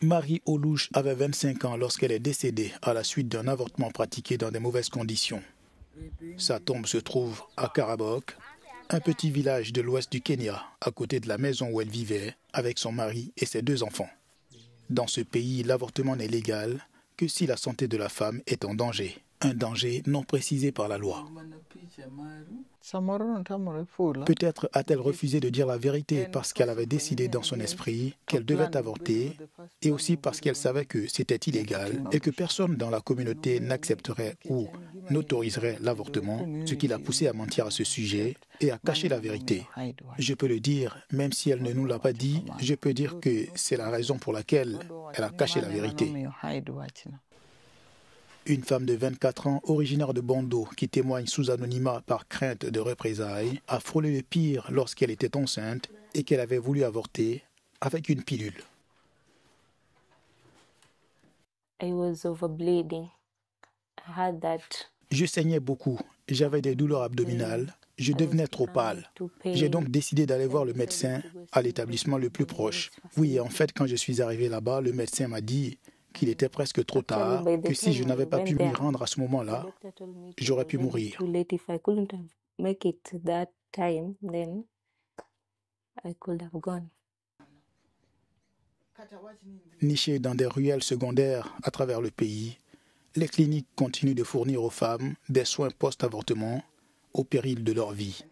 Marie Olouche avait 25 ans lorsqu'elle est décédée à la suite d'un avortement pratiqué dans des mauvaises conditions. Sa tombe se trouve à Karabok, un petit village de l'ouest du Kenya, à côté de la maison où elle vivait avec son mari et ses 2 enfants. Dans ce pays, l'avortement n'est légal que si la santé de la femme est en danger. Un danger non précisé par la loi. Peut-être a-t-elle refusé de dire la vérité parce qu'elle avait décidé dans son esprit qu'elle devait avorter et aussi parce qu'elle savait que c'était illégal et que personne dans la communauté n'accepterait ou n'autoriserait l'avortement, ce qui l'a poussée à mentir à ce sujet et à cacher la vérité. Je peux le dire, même si elle ne nous l'a pas dit, je peux dire que c'est la raison pour laquelle elle a caché la vérité. Une femme de 24 ans, originaire de Bondo, qui témoigne sous anonymat par crainte de représailles, a frôlé le pire lorsqu'elle était enceinte et qu'elle avait voulu avorter avec une pilule. Je saignais beaucoup, j'avais des douleurs abdominales, je devenais trop pâle. J'ai donc décidé d'aller voir le médecin à l'établissement le plus proche. Oui, en fait, quand je suis arrivé là-bas, le médecin m'a dit qu'il était presque trop tard, que si je n'avais pas pu m'y rendre à ce moment-là, j'aurais pu mourir. Nichées dans des ruelles secondaires à travers le pays, les cliniques continuent de fournir aux femmes des soins post-avortement au péril de leur vie.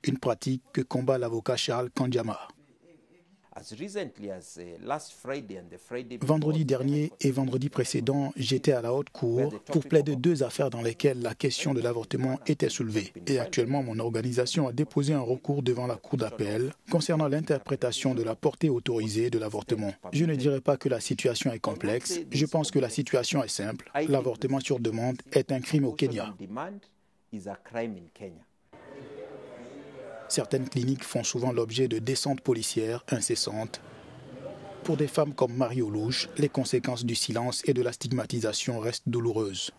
Une pratique que combat l'avocat Charles Kandiama. Vendredi dernier et vendredi précédent, j'étais à la haute cour pour plaider 2 affaires dans lesquelles la question de l'avortement était soulevée. Et actuellement, mon organisation a déposé un recours devant la cour d'appel concernant l'interprétation de la portée autorisée de l'avortement. Je ne dirais pas que la situation est complexe. Je pense que la situation est simple. L'avortement sur demande est un crime au Kenya. Certaines cliniques font souvent l'objet de descentes policières incessantes. Pour des femmes comme Marie Olouche, les conséquences du silence et de la stigmatisation restent douloureuses.